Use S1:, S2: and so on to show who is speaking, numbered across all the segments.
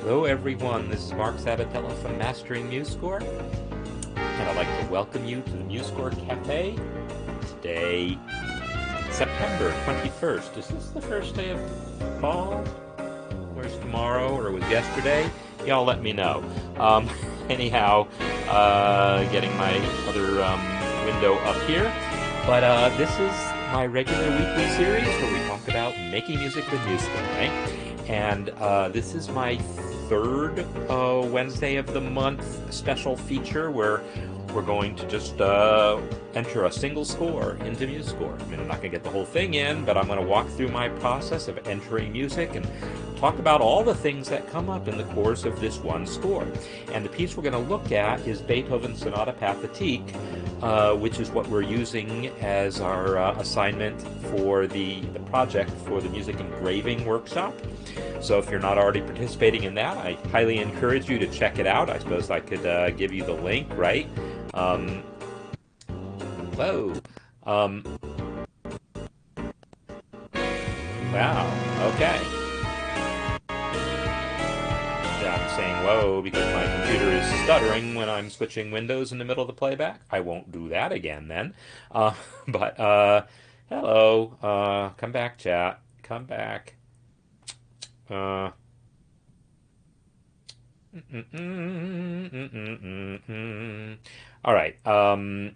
S1: Hello everyone, this is Marc Sabatella from Mastering MuseScore, and I'd like to welcome you to the MuseScore Café. Today, September 21st. Is this the first day of fall? Or is tomorrow, or was yesterday? Y'all let me know. Anyhow, getting my other window up here. But this is my regular weekly series where we talk about making music with MuseScore, right? And this is my third Wednesday of the month special feature where we're going to just enter a single score into MuseScore. I mean, I'm not going to get the whole thing in, but I'm going to walk through my process of entering music and talk about all the things that come up in the course of this one score. And the piece we're going to look at is Beethoven's Sonata Pathétique, which is what we're using as our assignment for the project for the Music Engraving Workshop. So if you're not already participating in that, I highly encourage you to check it out. I suppose I could give you the link, right? Whoa. Um, wow. Okay. Yeah, I'm saying whoa because my computer is stuttering when I'm switching windows in the middle of the playback. I won't do that again then. But hello. Come back, chat. Come back. Uh, all right. I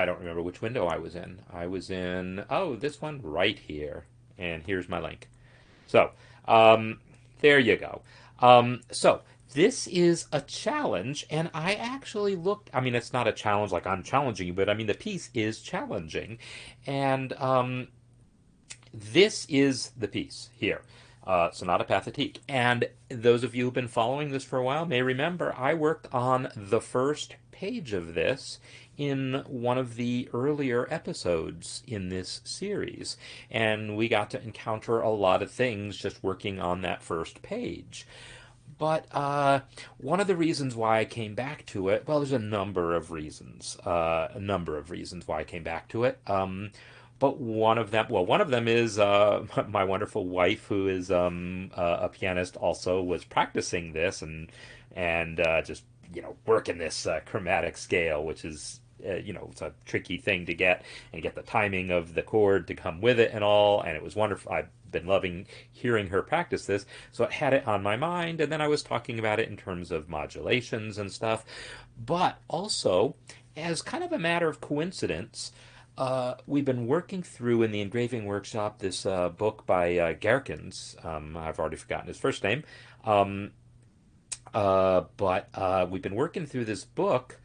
S1: don't remember which window I was in. I was in, oh, this one right here. And here's my link. So, there you go. So, this is a challenge, and I actually looked. I mean, it's not a challenge like I'm challenging you, but I mean, the piece is challenging. And this is the piece here. Sonata Pathétique. And those of you who've been following this for a while may remember I worked on the first page of this in one of the earlier episodes in this series. And we got to encounter a lot of things just working on that first page. But one of the reasons why I came back to it, well, there's a number of reasons why I came back to it. But one of them is my wonderful wife, who is a pianist, also was practicing this and just working this chromatic scale, which is it's a tricky thing to get and get the timing of the chord to come with it and all. And it was wonderful. I've been loving hearing her practice this, so it had it on my mind. And then I was talking about it in terms of modulations and stuff, but also as kind of a matter of coincidence. We've been working through in the engraving workshop this book by Gerkens. I've already forgotten his first name. Um, but we've been working through this book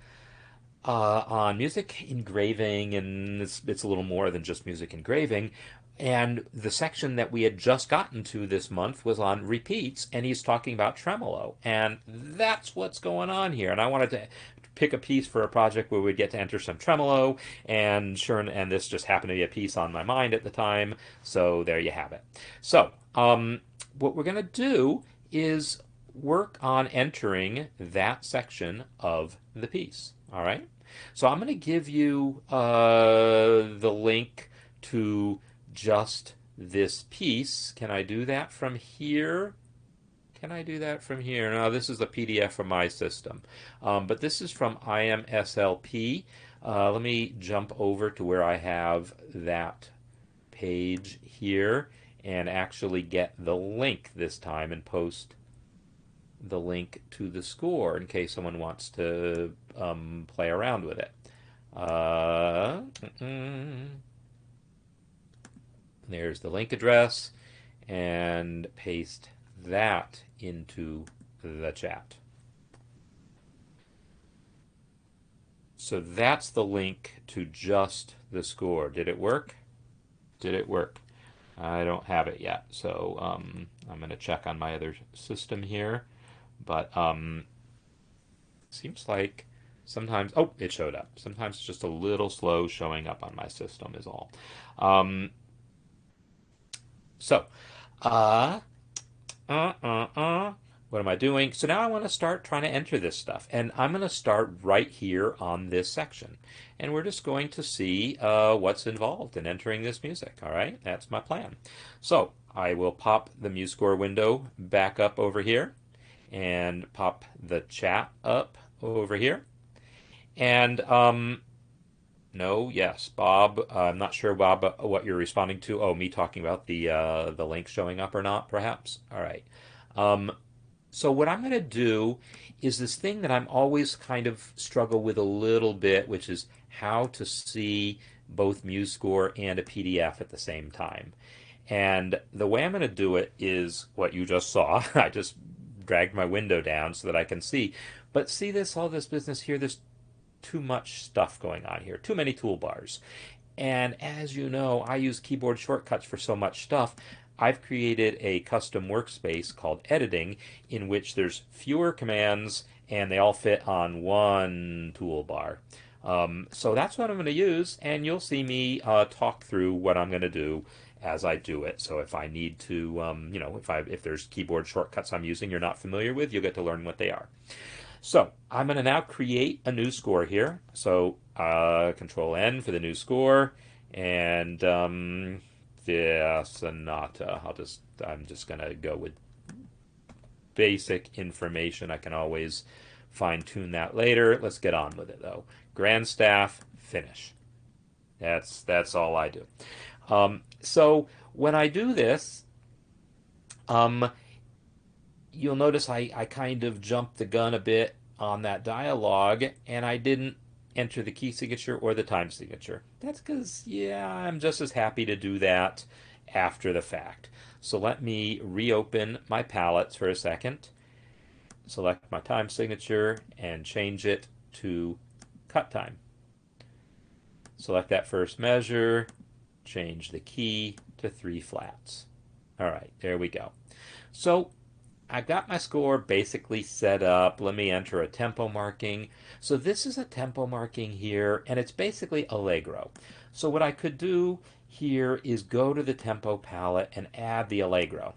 S1: on music engraving, and it's a little more than just music engraving. And the section that we had just gotten to this month was on repeats, and he's talking about tremolo. And that's what's going on here. And I wanted to pick a piece for a project where we'd get to enter some tremolo, and sure, and this just happened to be a piece on my mind at the time. So there you have it. So, what we're going to do is work on entering that section of the piece. All right. So I'm going to give you the link to just this piece. Can I do that from here? Can I do that from here? No, this is the PDF from my system. But this is from IMSLP. Let me jump over to where I have that page here and actually get the link this time and post the link to the score in case someone wants to play around with it. There's the link address, and paste that into the chat. So that's the link to just the score. Did it work? Did it work? I don't have it yet, so I'm going to check on my other system here. But seems like sometimes, oh, it showed up. Sometimes it's just a little slow showing up on my system is all. So, uh, uh, uh, uh. what am I doing? So now I want to start trying to enter this stuff. And I'm going to start right here on this section. And we're just going to see what's involved in entering this music. All right, that's my plan. So I will pop the MuseScore window back up over here and pop the chat up over here. And no, yes, Bob. I'm not sure, Bob, what you're responding to. Oh, me talking about the link showing up or not, perhaps. All right. Um, so what I'm going to do is this thing that I'm always kind of struggle with a little bit, which is how to see both MuseScore and a PDF at the same time. And the way I'm going to do it is what you just saw. I just dragged my window down so that I can see. But see this, all this business here, there's too much stuff going on here, too many toolbars. And as you know, I use keyboard shortcuts for so much stuff. I've created a custom workspace called editing in which there's fewer commands and they all fit on one toolbar. So that's what I'm going to use, and you'll see me talk through what I'm going to do as I do it. So if I need to, if there's keyboard shortcuts I'm using you're not familiar with, you'll get to learn what they are. So I'm going to now create a new score here. So Control N for the new score, and the sonata. I'm just going to go with basic information. I can always fine tune that later. Let's get on with it though. Grand staff, finish. That's all I do. So when I do this, you'll notice I kind of jumped the gun a bit on that dialogue, and I didn't enter the key signature or the time signature. That's because, yeah, I'm just as happy to do that after the fact. So let me reopen my palettes for a second, select my time signature, and change it to cut time. Select that first measure, change the key to 3 flats. All right, there we go. So I've got my score basically set up. Let me enter a tempo marking. So this is a tempo marking here, and it's basically allegro. So what I could do here is go to the tempo palette and add the allegro.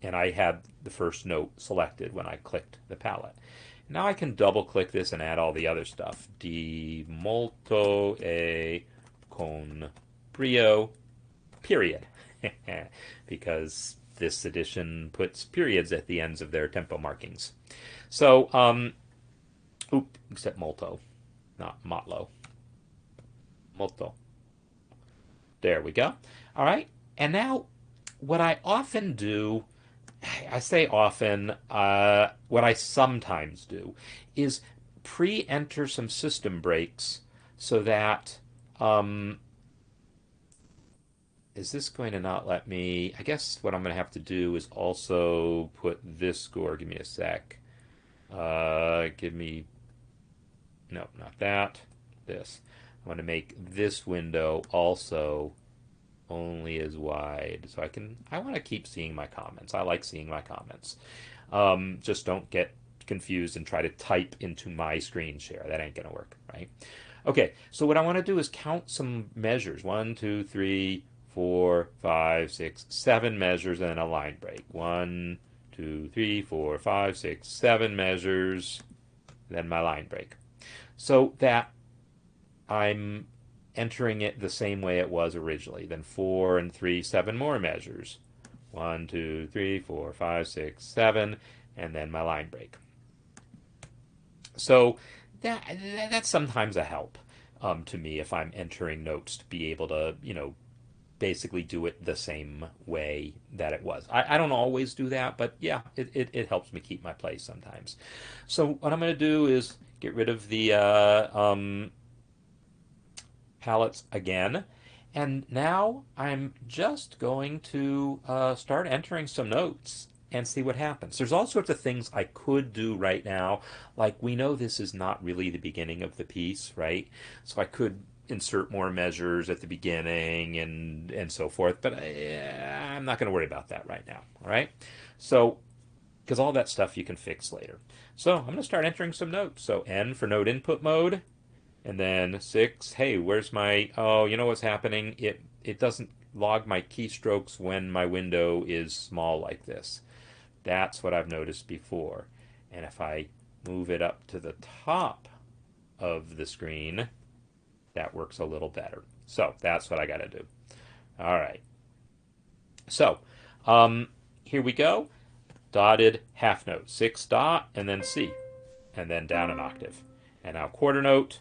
S1: And I had the first note selected when I clicked the palette. Now I can double click this and add all the other stuff. Di molto e con brio, period. Because this edition puts periods at the ends of their tempo markings. So, except molto, not motlo. Molto. There we go. All right. And now, what I often do, I say often, what I sometimes do, is pre-enter some system breaks so that, is this going to not let me? I guess what I'm going to have to do is also put this score. Give me a sec. Give me, no, not that. This. I want to make this window also only as wide, so I want to keep seeing my comments. I like seeing my comments. Just don't get confused and try to type into my screen share. That ain't going to work, right? Okay, so what I want to do is count some measures. 1, 2, 3, 4, 5, 6, 7 measures, and then a line break. 1, 2, 3, 4, 5, 6, 7 measures, then my line break. So that I'm entering it the same way it was originally. Then 4 and 3, 7 more measures. 1, 2, 3, 4, 5, 6, 7, and then my line break. So that's sometimes a help to me if I'm entering notes to be able to, basically do it the same way that it was. I don't always do that, but yeah, it helps me keep my place sometimes. So what I'm going to do is get rid of the palettes again, and now I'm just going to start entering some notes and see what happens. There's all sorts of things I could do right now, like we know this is not really the beginning of the piece, right? So I could insert more measures at the beginning and so forth, but I'm not going to worry about that right now, all right? So, because all that stuff you can fix later. So I'm going to start entering some notes. So N for note input mode, and then 6, hey, where's my, oh, you know what's happening? It doesn't log my keystrokes when my window is small like this. That's what I've noticed before. And if I move it up to the top of the screen, that works a little better. So that's what I got to do. All right. So here we go. Dotted half note, 6 dot, and then C, and then down an octave. And now quarter note,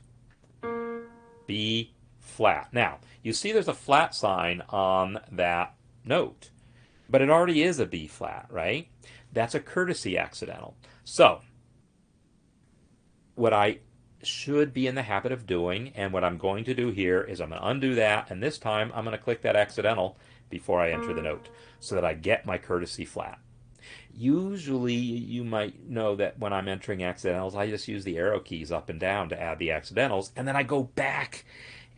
S1: B flat. Now, you see there's a flat sign on that note, but it already is a B flat, right? That's a courtesy accidental. So, what I should be in the habit of doing, and what I'm going to do here is I'm going to undo that, and this time I'm going to click that accidental before I enter the note so that I get my courtesy flat. Usually, you might know that when I'm entering accidentals, I just use the arrow keys up and down to add the accidentals, and then I go back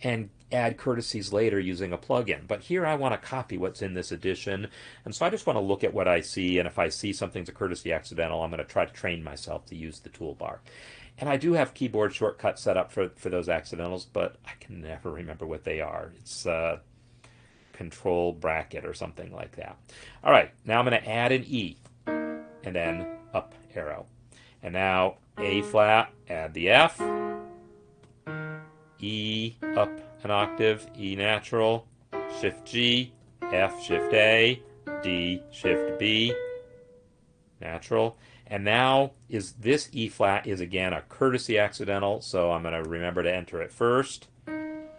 S1: and add courtesies later using a plugin. But here I want to copy what's in this edition, and so I just want to look at what I see, and if I see something's a courtesy accidental, I'm going to try to train myself to use the toolbar. And I do have keyboard shortcuts set up for those accidentals, but I can never remember what they are. It's control bracket or something like that. All right, now I'm going to add an E and then up arrow. And now A flat, add the F, E up an octave, E natural, Shift G, F, Shift A, D, Shift B, natural. And now is this E flat is again a courtesy accidental, so I'm going to remember to enter it first.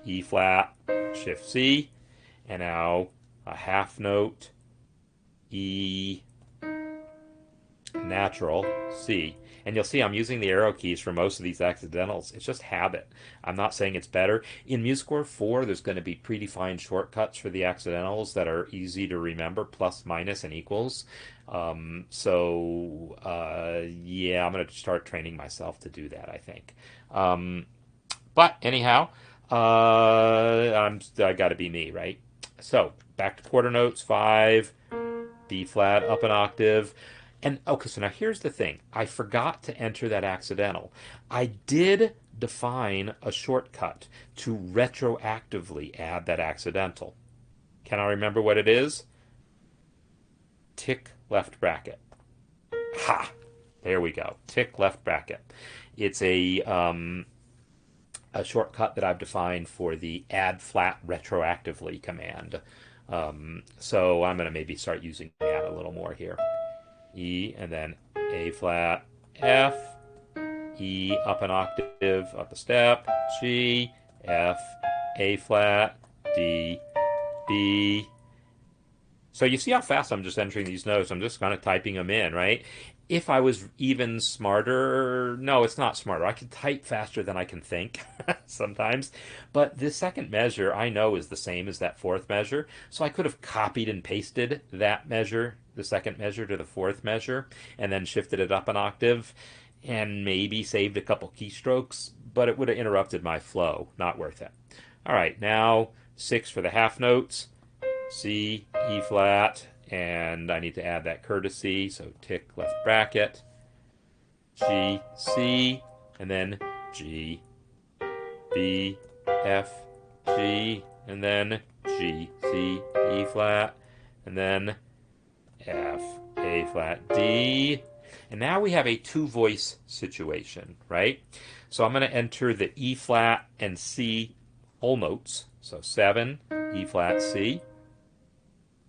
S1: E flat, Shift C, and now a half note, E natural, C. And you'll see I'm using the arrow keys for most of these accidentals. It's just habit. I'm not saying it's better. In MuseScore 4, there's going to be predefined shortcuts for the accidentals that are easy to remember, plus, minus, and equals. Yeah, I'm going to start training myself to do that, I think. But anyhow, I got to be me, right? So back to quarter notes, 5, B flat, up an octave. And okay, so now here's the thing. I forgot to enter that accidental. I did define a shortcut to retroactively add that accidental. Can I remember what it is? Tick left bracket. Ha! There we go. Tick left bracket. It's a shortcut that I've defined for the add flat retroactively command. So I'm going to maybe start using that a little more here. E and then A flat, F, E up an octave, up a step, G, F, A flat, D, B. So you see how fast I'm just entering these notes. I'm just kind of typing them in, right? If I was even smarter, no, it's not smarter. I can type faster than I can think sometimes. But this second measure I know is the same as that fourth measure. So I could have copied and pasted that measure, the second measure, to the fourth measure, and then shifted it up an octave and maybe saved a couple keystrokes, but it would have interrupted my flow. Not worth it. All right, now 6 for the half notes. C, E flat, and I need to add that courtesy, so tick left bracket, G, C, and then G, B, F, G, and then G, C, E flat, and then F, A flat, D. And now we have a two-voice situation, right? So I'm going to enter the E flat and C whole notes, so 7, E flat, C.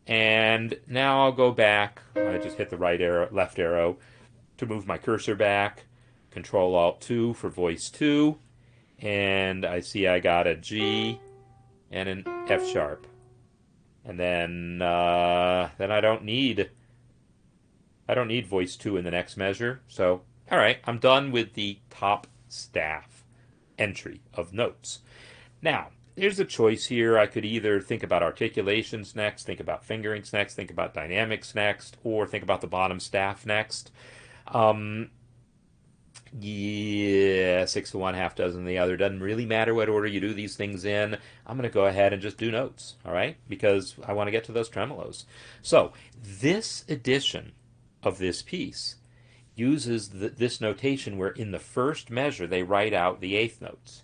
S1: And now I'll go back. I just hit the right arrow, left arrow to move my cursor back. Control Alt 2 for voice 2. And I see I got a G and an F sharp. And then I don't need voice 2 in the next measure. So, all right, I'm done with the top staff entry of notes. Now, there's a choice here. I could either think about articulations next, think about fingerings next, think about dynamics next, or think about the bottom staff next. Yeah, 6 to 1, half dozen the other. Doesn't really matter what order you do these things in. I'm going to go ahead and just do notes, all right? Because I want to get to those tremolos. So this edition of this piece uses this notation where in the first measure they write out the eighth notes.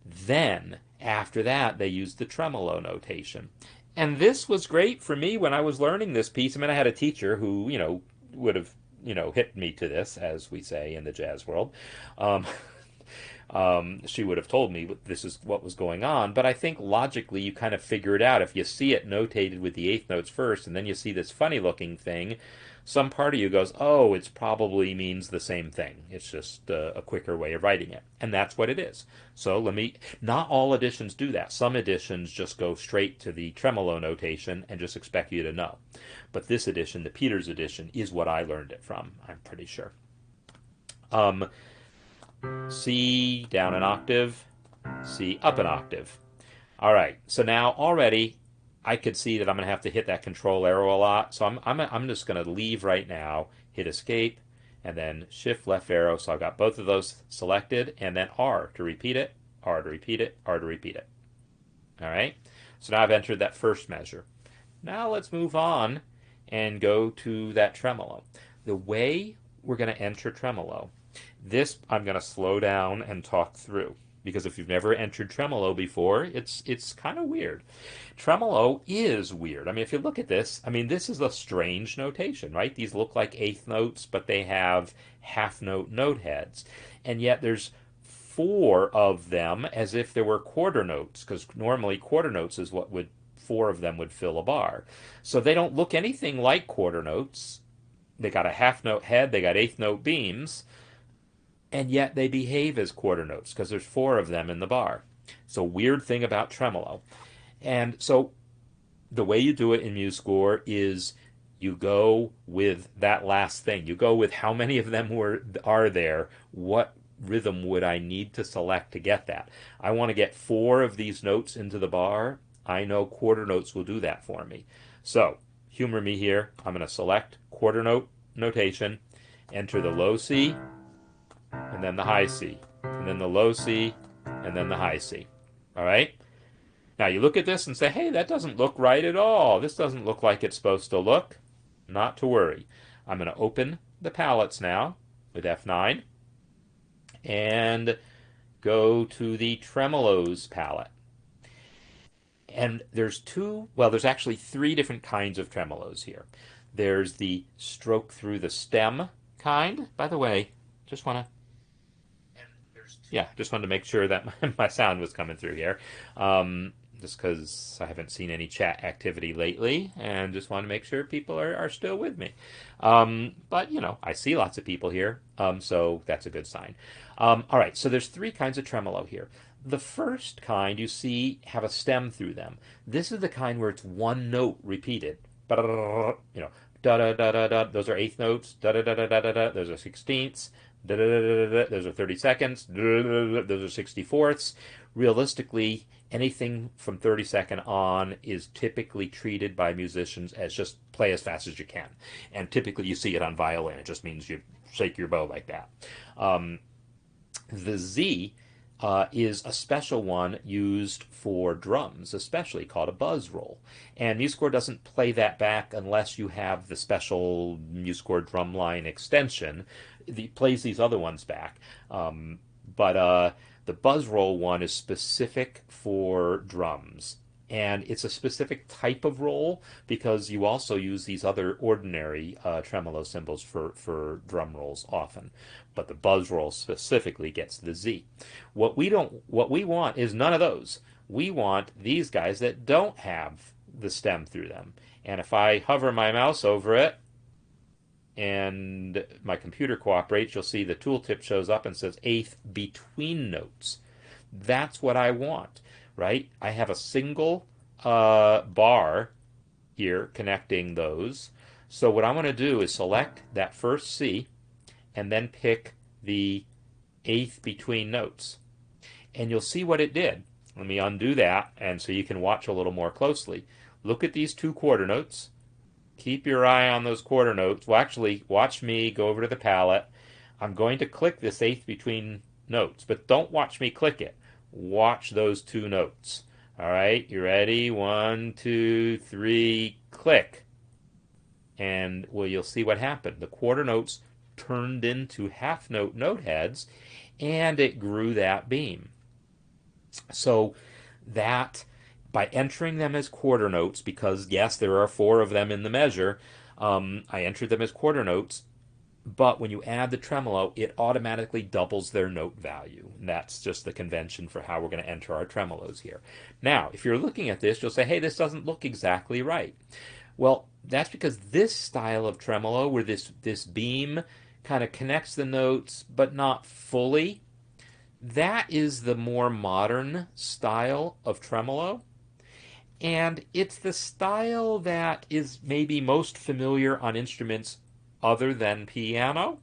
S1: Then after that, they used the tremolo notation. And this was great for me when I was learning this piece. I mean, I had a teacher who, hit me to this, as we say in the jazz world. Um, she would have told me this is what was going on. But I think logically you kind of figure it out. If you see it notated with the eighth notes first, and then you see this funny looking thing, some part of you goes, oh, it probably means the same thing. It's just a quicker way of writing it. And that's what it is. So not all editions do that. Some editions just go straight to the tremolo notation and just expect you to know. But this edition, the Peters edition, is what I learned it from, I'm pretty sure. C down an octave, C up an octave. All right, so now already I could see that I'm going to have to hit that control arrow a lot. So I'm just going to leave right now, hit escape, and then shift left arrow. So I've got both of those selected, and then R to repeat it, R to repeat it, R to repeat it. All right, so now I've entered that first measure. Now let's move on and go to that tremolo. The way we're going to enter tremolo, this I'm going to slow down and talk through, because if you've never entered tremolo before, it's kind of weird. Tremolo is weird. I mean, if you look at this, I mean, this is a strange notation, right? These look like eighth notes, but they have half note note heads. And yet there's four of them as if there were quarter notes, because normally quarter notes is what would four of them would fill a bar. So they don't look anything like quarter notes. They got a half note head, they got eighth note beams, and yet they behave as quarter notes because there's four of them in the bar. It's a weird thing about tremolo. And so the way you do it in MuseScore is you go with that last thing. You go with how many of them are there, what rhythm would I need to select to get that. I want to get four of these notes into the bar. I know quarter notes will do that for me. So humor me here. I'm going to select quarter note notation, enter the low C, and then the high C, and then the low C, and then the high C. All right? Now you look at this and say, hey, that doesn't look right at all. This doesn't look like it's supposed to look. Not to worry. I'm going to open the palettes now with F9 and go to the Tremolos palette. And there's actually three different kinds of tremolos here. There's the stroke through the stem kind. By the way, just wanted to make sure that my sound was coming through here. Just because I haven't seen any chat activity lately, and just want to make sure people are still with me. But, I see lots of people here, so that's a good sign. All right, so there's three kinds of tremolo here. The first kind you see have a stem through them. This is the kind where it's one note repeated. Da da da da da. Those are eighth notes. Da da da da da da. Those are sixteenths. Da da da da da. Those are 32nds. Those are 64ths. Realistically, anything from 32nd on is typically treated by musicians as just play as fast as you can. And typically you see it on violin. It just means you shake your bow like that. The Z is a special one used for drums, especially called a buzz roll. And MuseScore doesn't play that back unless you have the special MuseScore drumline extension. It plays these other ones back. But the buzz roll one is specific for drums. And it's a specific type of roll because you also use these other ordinary tremolo cymbals for drum rolls often. But the buzz roll specifically gets the Z. What we want is none of those. We want these guys that don't have the stem through them. And if I hover my mouse over it and my computer cooperates, you'll see the tooltip shows up and says eighth between notes. That's what I want, right? I have a single bar here connecting those. So what I'm going to do is select that first C and then pick the eighth between notes. And you'll see what it did. Let me undo that, and so you can watch a little more closely. Look at these two quarter notes. Keep your eye on those quarter notes. Well, actually, watch me go over to the palette. I'm going to click this eighth between notes, but don't watch me click it. Watch those two notes. All right, you ready? 1, 2, 3, click. And, well, you'll see what happened. The quarter notes turned into half note note heads, and it grew that beam. So that, by entering them as quarter notes, because yes, there are four of them in the measure, I entered them as quarter notes, but when you add the tremolo, it automatically doubles their note value. And that's just the convention for how we're going to enter our tremolos here. Now, if you're looking at this, you'll say, hey, this doesn't look exactly right. Well, that's because this style of tremolo, where this beam kind of connects the notes but not fully, that is the more modern style of tremolo. And it's the style that is maybe most familiar on instruments other than piano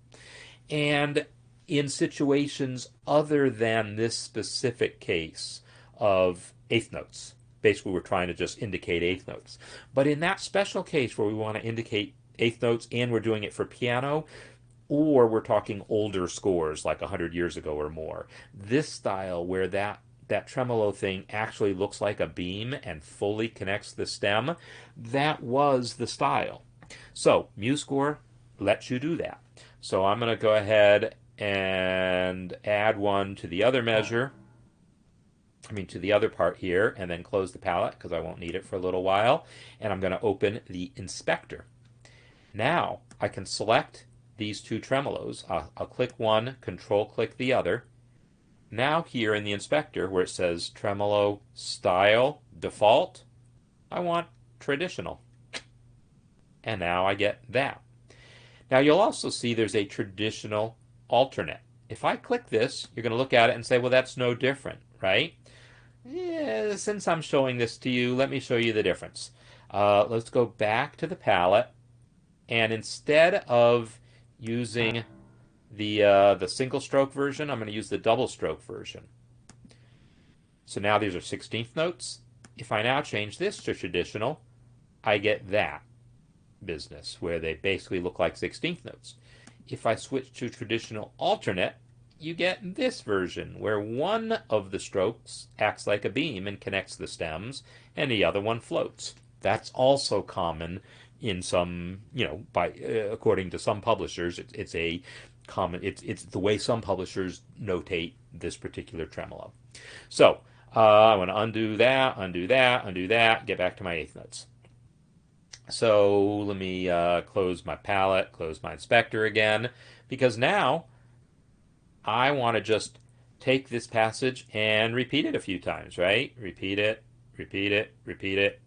S1: and in situations other than this specific case of eighth notes. Basically, we're trying to just indicate eighth notes. But in that special case where we want to indicate eighth notes and we're doing it for piano, or we're talking older scores like 100 years ago or more, this style where that tremolo thing actually looks like a beam and fully connects the stem, that was the style. So MuseScore lets you do that. So I'm going to go ahead and add one to the other measure, to the other part here, and then close the palette because I won't need it for a little while. And I'm going to open the inspector. Now I can select these two tremolos. I'll click one, control click the other. Now here in the inspector where it says tremolo style default, I want traditional. And now I get that. Now you'll also see there's a traditional alternate. If I click this, you're going to look at it and say, well, that's no different, right? Yeah, since I'm showing this to you, let me show you the difference. Let's go back to the palette, and instead of using the single stroke version, I'm going to use the double stroke version. So now these are 16th notes. If I now change this to traditional, I get that business where they basically look like 16th notes. If I switch to traditional alternate, you get this version where one of the strokes acts like a beam and connects the stems and the other one floats. That's also common in some, according to some publishers, it's a common, it's the way some publishers notate this particular tremolo. So I want to undo that, undo that, undo that, get back to my eighth notes. So let me close my palette, close my inspector again, because now I want to just take this passage and repeat it a few times, right? Repeat it, repeat it, repeat it.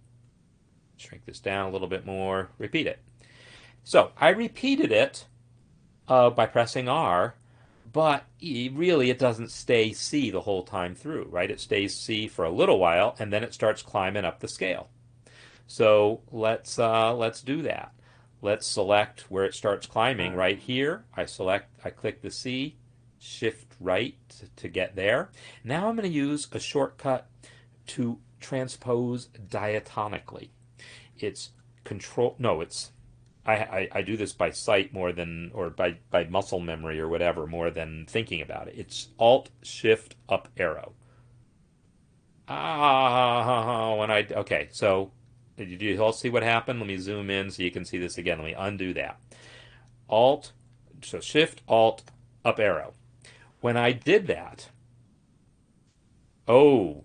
S1: Shrink this down a little bit more, repeat it. So I repeated it by pressing R, but really it doesn't stay C the whole time through, right? It stays C for a little while, and then it starts climbing up the scale. So let's do that. Let's select where it starts climbing right here. I click the C, shift right to get there. Now I'm going to use a shortcut to transpose diatonically. It's control, no, it's, I do this by sight more than, or by muscle memory or whatever, more than thinking about it. It's Alt, Shift, Up, Arrow. Okay, so did you all see what happened? Let me zoom in so you can see this again. Let me undo that. So Shift, Alt, Up, Arrow. When I did that, oh,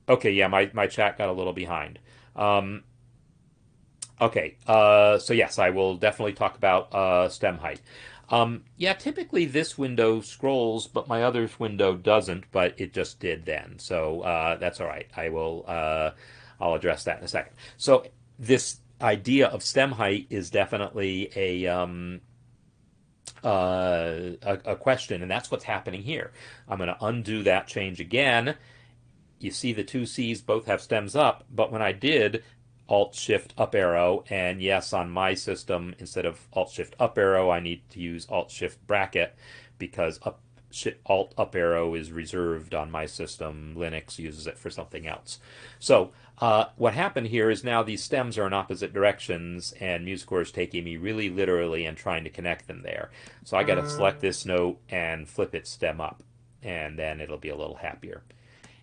S1: okay, yeah, my chat got a little behind. Okay, so yes, I will definitely talk about stem height. Yeah, typically this window scrolls, but my other window doesn't, but it just did then. So that's all right. I'll address that in a second. So this idea of stem height is definitely a question, and that's what's happening here. I'm going to undo that change again. You see the two C's both have stems up, but when I did Alt Shift Up Arrow, and yes, on my system, instead of Alt Shift Up Arrow, I need to use Alt Shift Bracket because Alt Up Arrow is reserved on my system. Linux uses it for something else. So what happened here is now these stems are in opposite directions, and MuseScore is taking me really literally and trying to connect them there. So I got to select this note and flip its stem up, and then it'll be a little happier.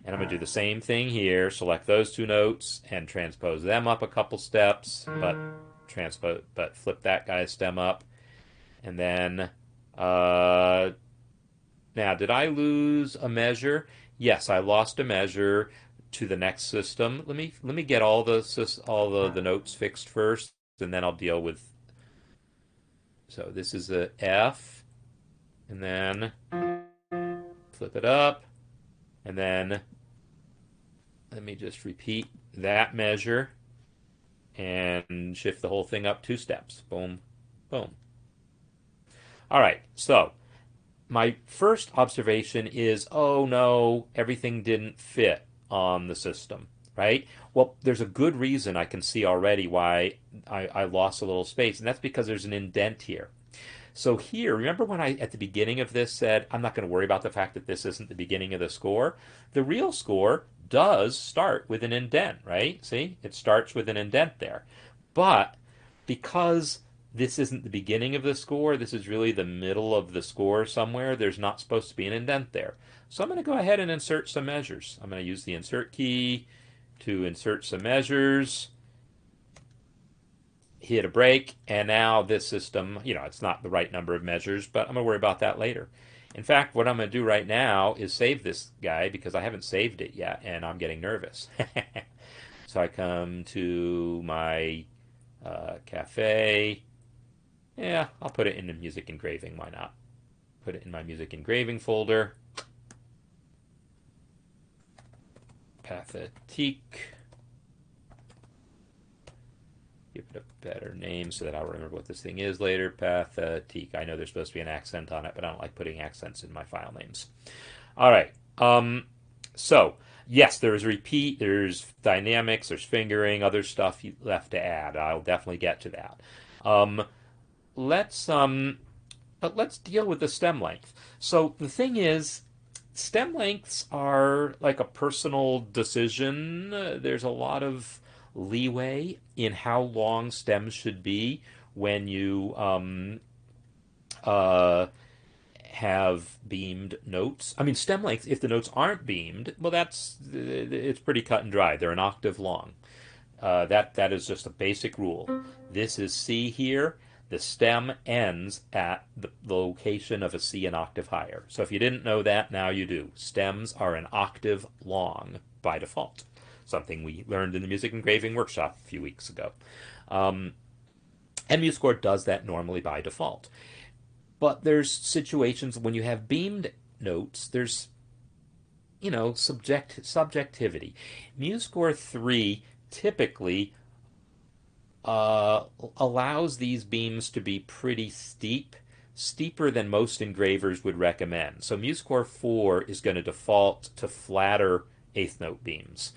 S1: And I'm going to do the same thing here. Select those two notes and transpose them up a couple steps, but flip that guy's stem up. And then, now, did I lose a measure? Yes, I lost a measure to the next system. Let me get all the notes fixed first. and then I'll deal with. So this is a F, and then flip it up, and then let me just repeat that measure and shift the whole thing up 2 steps. Boom, boom. All right, so my first observation is, oh no, everything didn't fit on the system, right? Well, there's a good reason I can see already why I lost a little space, and that's because there's an indent here. So here, remember when I, at the beginning of this, said I'm not going to worry about the fact that this isn't the beginning of the score? The real score does start with an indent, right? See? It starts with an indent there. But because this isn't the beginning of the score, this is really the middle of the score somewhere, there's not supposed to be an indent there. So I'm going to go ahead and insert some measures. I'm going to use the insert key to insert some measures, hit a break, and now this system, it's not the right number of measures, but I'm going to worry about that later. In fact, what I'm going to do right now is save this guy because I haven't saved it yet, and I'm getting nervous. So I come to my cafe. Yeah, I'll put it in the music engraving. Why not? Put it in my music engraving folder. Pathétique. Give it a better name so that I'll remember what this thing is later. Pathétique. I know there's supposed to be an accent on it, but I don't like putting accents in my file names. All right. So, yes, there's repeat, there's dynamics, there's fingering, other stuff left to add. I'll definitely get to that. But let's deal with the stem length. So the thing is, stem lengths are like a personal decision. There's a lot of leeway in how long stems should be when you have beamed notes. I mean, stem length, if the notes aren't beamed, well, it's pretty cut and dry. They're an octave long. That is just a basic rule. This is C here. The stem ends at the location of a C an octave higher. So if you didn't know that, now you do. Stems are an octave long by default. Something we learned in the Music Engraving Workshop a few weeks ago. And MuseScore does that normally by default. But there's situations when you have beamed notes, there's, subjectivity. MuseScore 3 typically allows these beams to be pretty steep, steeper than most engravers would recommend. So MuseScore 4 is going to default to flatter eighth note beams.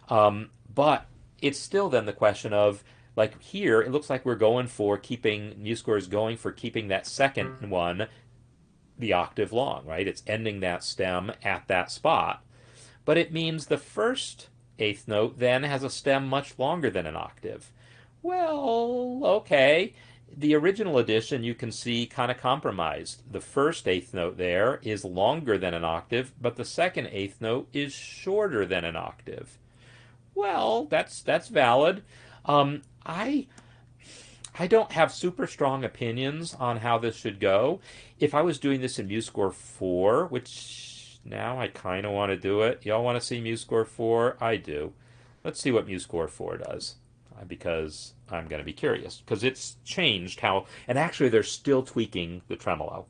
S1: But it's still then the question of, like here, it looks like we're going for MuseScore is going for keeping that second one the octave long, right? It's ending that stem at that spot. But it means the first eighth note then has a stem much longer than an octave. Well, okay. The original edition you can see kind of compromised. The first eighth note there is longer than an octave, but the second eighth note is shorter than an octave. Well, that's valid. I don't have super strong opinions on how this should go. If I was doing this in MuseScore 4, which now I kind of want to do it. Y'all want to see MuseScore 4? I do. Let's see what MuseScore 4 does, because I'm going to be curious, because it's changed how, and actually they're still tweaking the tremolo.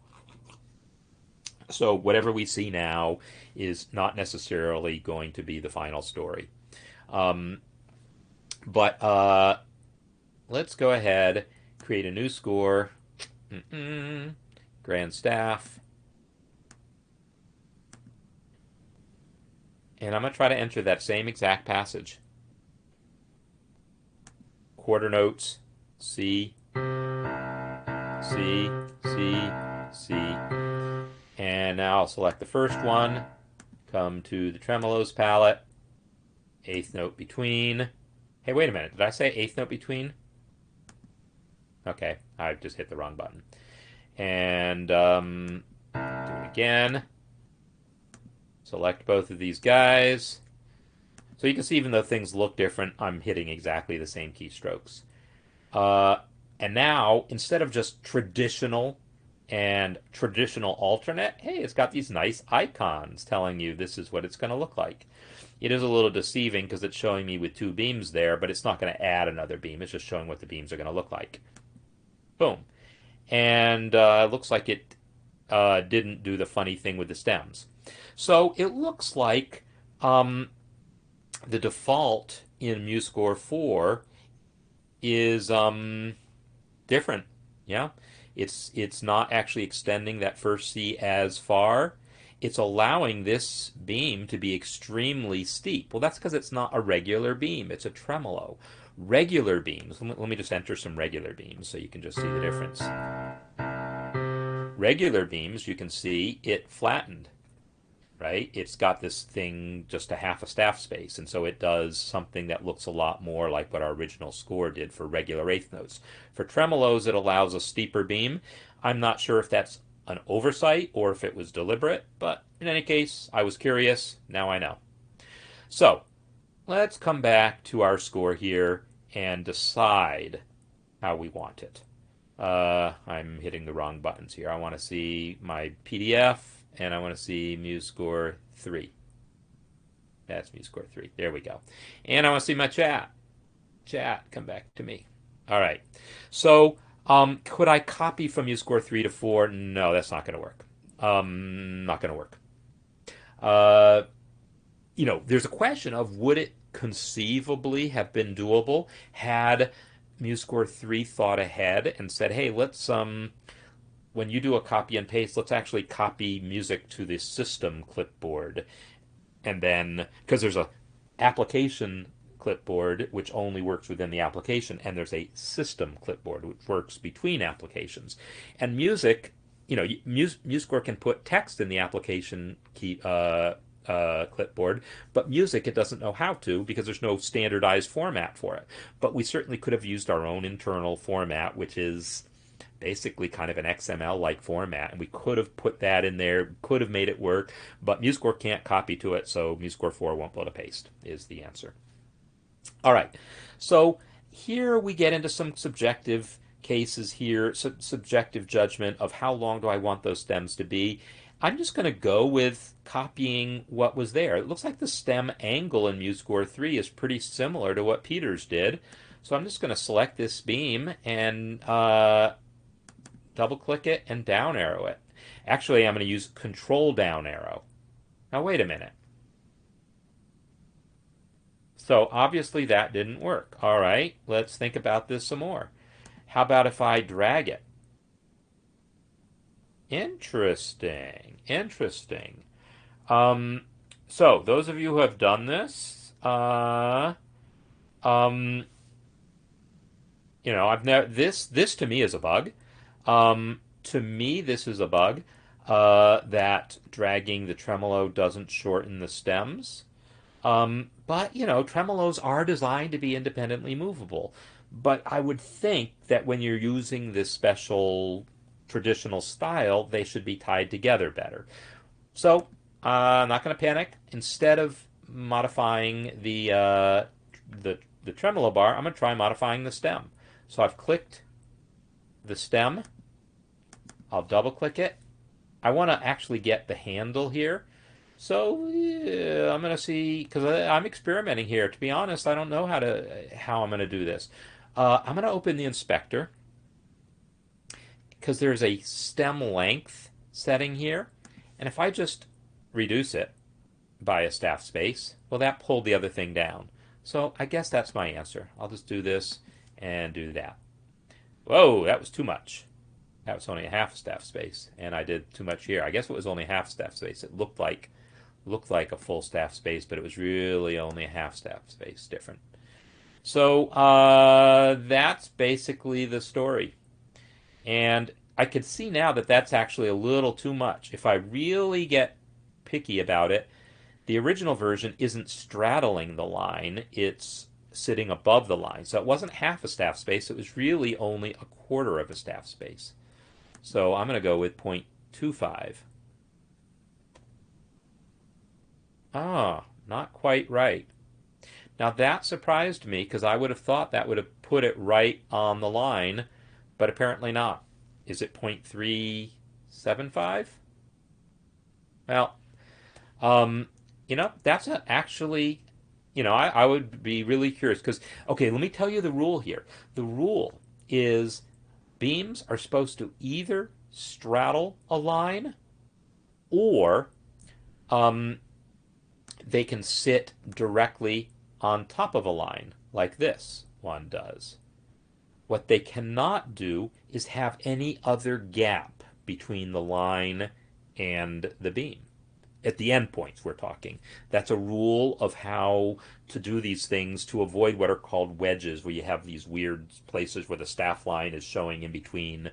S1: So whatever we see now is not necessarily going to be the final story. But let's go ahead, create a new score. Grand staff. And I'm going to try to enter that same exact passage. Quarter notes, C, C, C, C. And now I'll select the first one, come to the tremolos palette, eighth note between. Hey, wait a minute. Did I say eighth note between? Okay, I just hit the wrong button. And do it again. Select both of these guys. So you can see even though things look different, I'm hitting exactly the same keystrokes. And now, instead of just traditional and traditional alternate, hey, it's got these nice icons telling you this is what it's going to look like. It is a little deceiving because it's showing me with two beams there, but it's not going to add another beam. It's just showing what the beams are going to look like. Boom. And it looks like it didn't do the funny thing with the stems. So it looks like the default in MuseScore 4 is different. Yeah, it's not actually extending that first C as far. It's allowing this beam to be extremely steep. Well, that's because it's not a regular beam. It's a tremolo. Regular beams. Let me just enter some regular beams so you can just see the difference. Regular beams, you can see it flattened, right? It's got this thing just a half a staff space, and so it does something that looks a lot more like what our original score did for regular eighth notes. For tremolos, it allows a steeper beam. I'm not sure if that's an oversight or if it was deliberate, but in any case, I was curious. Now I know. So let's come back to our score here and decide how we want it. I'm hitting the wrong buttons here. I want to see my PDF, and I want to see MuseScore 3. That's MuseScore 3. There we go. And I want to see my chat. Chat, come back to me. All right. So, could I copy from MuseScore 3 to 4? No, that's not going to work. Not going to work. There's a question of would it conceivably have been doable had MuseScore 3 thought ahead and said, hey, let's when you do a copy and paste, let's actually copy music to the system clipboard. And then, because there's a application clipboard which only works within the application, and there's a system clipboard which works between applications. And music, MuseScore can put text in the application key clipboard, but music it doesn't know how to because there's no standardized format for it. But we certainly could have used our own internal format, which is basically kind of an XML-like format, and we could have put that in there, could have made it work, but MuseScore can't copy to it, so MuseScore 4 won't be able to paste, is the answer. All right, so here we get into some subjective cases here, subjective judgment of how long do I want those stems to be. I'm just going to go with copying what was there. It looks like the stem angle in MuseScore 3 is pretty similar to what Peter's did. So I'm just going to select this beam and double click it and down arrow it. Actually, I'm going to use control down arrow. Now wait a minute. So obviously that didn't work. All right, let's think about this some more. How about if I drag it? Interesting. Interesting. So those of you who have done this, I've never this to me is a bug. To me, this is a bug that dragging the tremolo doesn't shorten the stems. But tremolos are designed to be independently movable. But I would think that when you're using this special traditional style, they should be tied together better. So I'm not going to panic. Instead of modifying the tremolo bar, I'm going to try modifying the stem. So I've clicked the stem. I'll double click it. I want to actually get the handle here. So yeah, I'm going to see, because I'm experimenting here. To be honest, I don't know how I'm going to do this. I'm going to open the inspector because there's a stem length setting here. And if I just reduce it by a staff space, well, that pulled the other thing down. So I guess that's my answer. I'll just do this and do that. Whoa, that was too much. That was only a half staff space, and I did too much here. I guess it was only half staff space. It looked like a full staff space, but it was really only a half staff space different. So that's basically the story. And I could see now that that's actually a little too much. If I really get picky about it, the original version isn't straddling the line. It's sitting above the line. So it wasn't half a staff space. It was really only a quarter of a staff space. So I'm going to go with 0.25. Ah, not quite right. Now that surprised me because I would have thought that would have put it right on the line, but apparently not. Is it 0.375? Well, that's actually, I would be really curious because, okay, let me tell you the rule here. The rule is beams are supposed to either straddle a line or um, they can sit directly on top of a line like this one does. What they cannot do is have any other gap between the line and the beam. At the endpoints, we're talking. That's a rule of how to do these things to avoid what are called wedges, where you have these weird places where the staff line is showing in between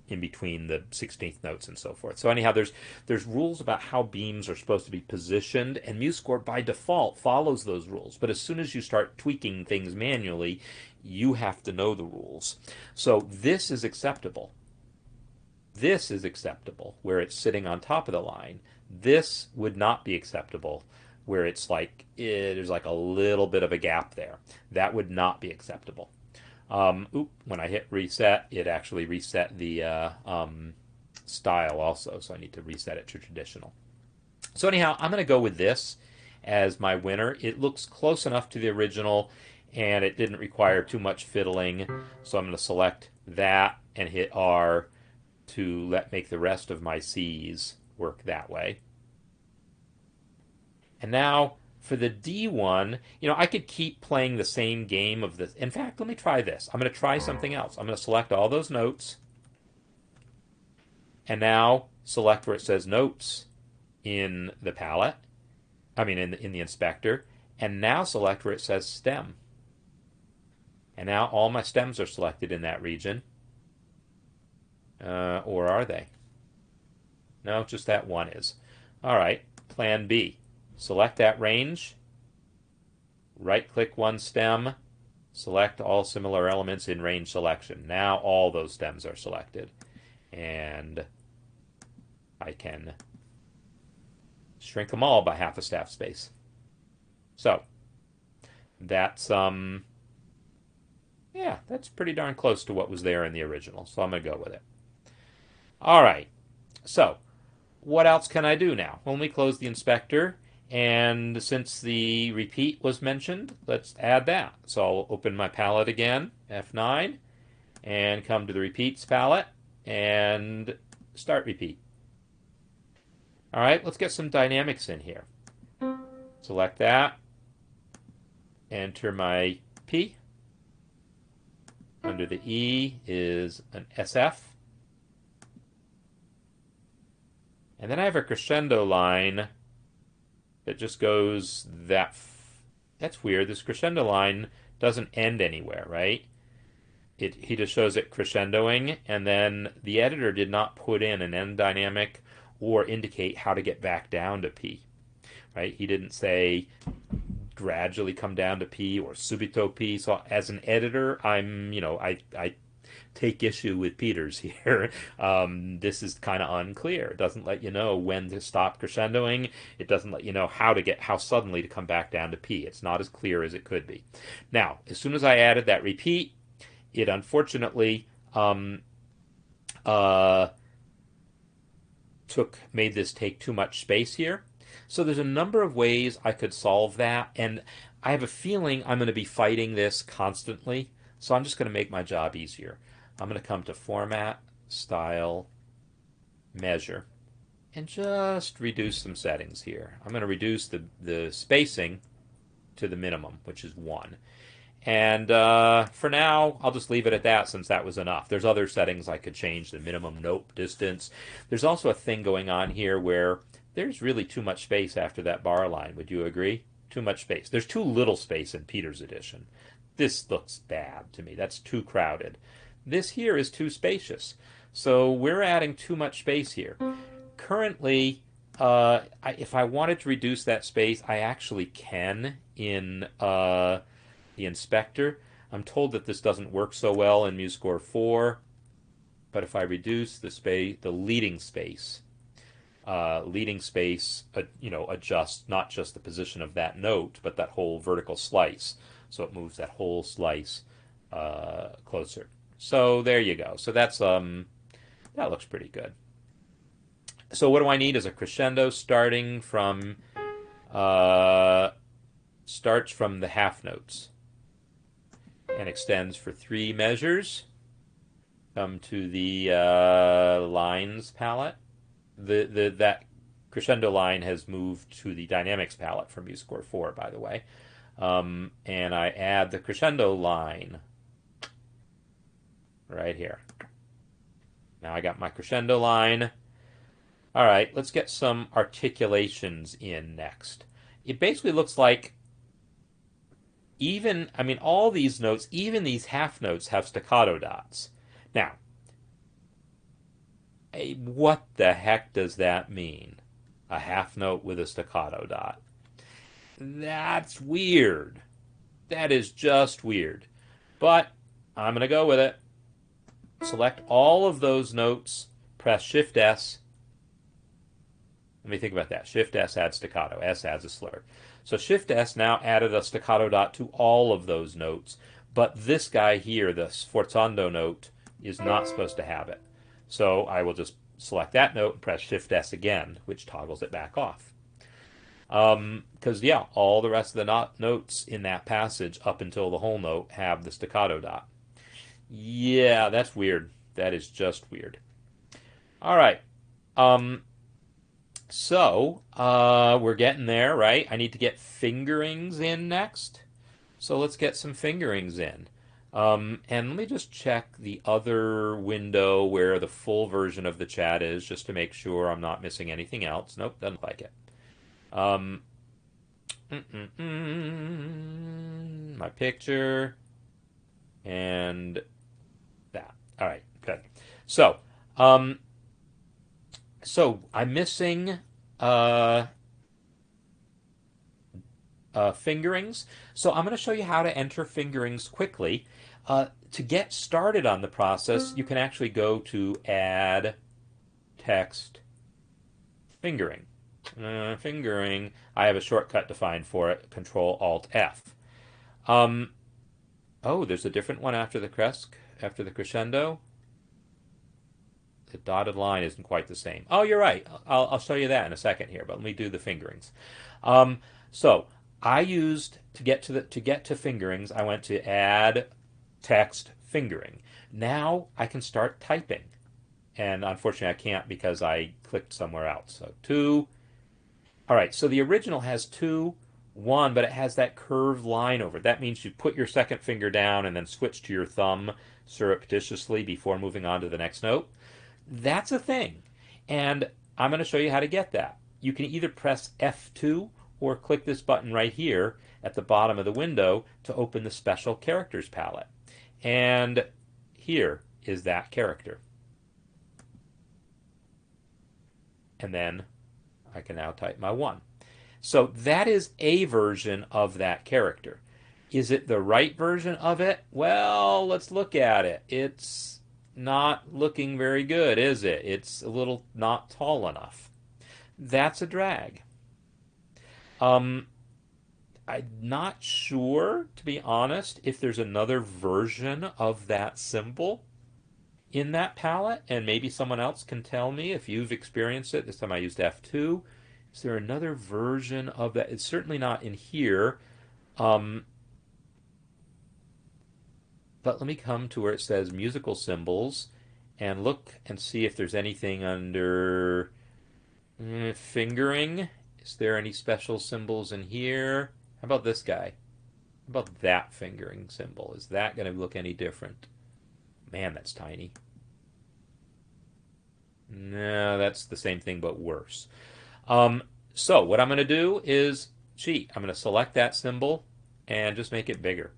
S1: the 16th notes and so forth. So anyhow, there's rules about how beams are supposed to be positioned, and MuseScore by default follows those rules. But as soon as you start tweaking things manually, you have to know the rules. So this is acceptable. This is acceptable where it's sitting on top of the line. This would not be acceptable where it's like there's like a little bit of a gap there. That would not be acceptable. When I hit reset, it actually reset the style also, so I need to reset it to traditional. So anyhow, I'm going to go with this as my winner. It looks close enough to the original, and it didn't require too much fiddling, so I'm going to select that and hit R to make the rest of my C's work that way. And now for the D one, I could keep playing the same game of this. In fact, let me try this. I'm going to try something else. I'm going to select all those notes, and now select where it says notes in the palette. I mean, in the inspector, and now select where it says stem. And now all my stems are selected in that region. Or are they? No, just that one is. All right, plan B. Select that range, right-click one stem, select all similar elements in range selection. Now all those stems are selected. And I can shrink them all by half a staff space. So that's that's pretty darn close to what was there in the original. So I'm going to go with it. All right. So what else can I do now? Well, let me close the inspector. And since the repeat was mentioned, let's add that. So I'll open my palette again, F9, and come to the repeats palette and start repeat. All right, let's get some dynamics in here. Select that, enter my P. Under the E is an SF. And then I have a crescendo line that just goes that's weird. This crescendo line doesn't end anywhere, right? He just shows it crescendoing, and then the editor did not put in an end dynamic or indicate how to get back down to P, right? He didn't say gradually come down to P or subito P. So as an editor, I take issue with Peters here. This is kind of unclear. It doesn't let you know when to stop crescendoing. It doesn't let you know how suddenly to come back down to P. It's not as clear as it could be. Now, as soon as I added that repeat, it unfortunately made this take too much space here. So there's a number of ways I could solve that, and I have a feeling I'm going to be fighting this constantly. So I'm just going to make my job easier. I'm going to come to Format, Style, Measure, and just reduce some settings here. I'm going to reduce the spacing to the minimum, which is 1. And for now, I'll just leave it at that since that was enough. There's other settings I could change, the minimum note distance. There's also a thing going on here where there's really too much space after that bar line. Would you agree? Too much space. There's too little space in Peter's edition. This looks bad to me. That's too crowded. This here is too spacious. So we're adding too much space here. Currently, if I wanted to reduce that space, I actually can in the inspector. I'm told that this doesn't work so well in MuseScore 4, but if I reduce the leading space, adjusts not just the position of that note, but that whole vertical slice. So it moves that whole slice closer. So there you go. So that's that looks pretty good. So what do I need is a crescendo starting from starts from the half notes and extends for 3 measures. Come to the lines palette. That crescendo line has moved to the dynamics palette from MuseScore 4, by the way. And I add the crescendo line right here. Now I got my crescendo line. All right, let's get some articulations in next. It basically looks like all these notes, even these half notes, have staccato dots. Now, what the heck does that mean? A half note with a staccato dot. That's weird. That is just weird. But I'm going to go with it. Select all of those notes, press Shift S. Let me think about that. Shift S adds staccato, S adds a slur. So Shift S now added a staccato dot to all of those notes, but this guy here, the sforzando note, is not supposed to have it. So I will just select that note and press Shift S again, which toggles it back off. Because, yeah, all the rest of the notes in that passage up until the whole note have the staccato dot. Yeah, that's weird. That is just weird. All right. So we're getting there, right? I need to get fingerings in next. So let's get some fingerings in. And let me just check the other window where the full version of the chat is, just to make sure I'm not missing anything else. Nope, doesn't like it. My picture and that. All right, good. So, I'm missing fingerings. So I'm going to show you how to enter fingerings quickly. To get started on the process, you can actually go to Add Text Fingering. Fingering. I have a shortcut defined for it. Control Alt F. Oh, there's a different one after the crescendo. The dotted line isn't quite the same. Oh, you're right. I'll show you that in a second here, but let me do the fingerings. So I used to get to fingerings. I went to Add Text Fingering. Now I can start typing, and unfortunately I can't because I clicked somewhere else. So 2. All right. So the original has 2, 1, but it has that curved line over it. That means you put your second finger down and then switch to your thumb surreptitiously before moving on to the next note. That's a thing, and I'm going to show you how to get that. You can either press F2 or click this button right here at the bottom of the window to open the Special Characters palette. And here is that character. And then I can now type my 1. So that is a version of that character. Is it the right version of it? Well, let's look at it. It's not looking very good, is it? It's a little not tall enough. That's a drag. I'm not sure, to be honest, if there's another version of that symbol in that palette, and maybe someone else can tell me if you've experienced it. This time I used F2. Is there another version of that? It's certainly not in here. But let me come to where it says musical symbols and look and see if there's anything under fingering. Is there any special symbols in here? How about this guy? How about that fingering symbol? Is that going to look any different? Man, that's tiny. No, that's the same thing but worse. So what I'm going to do is cheat. I'm going to select that symbol and just make it bigger.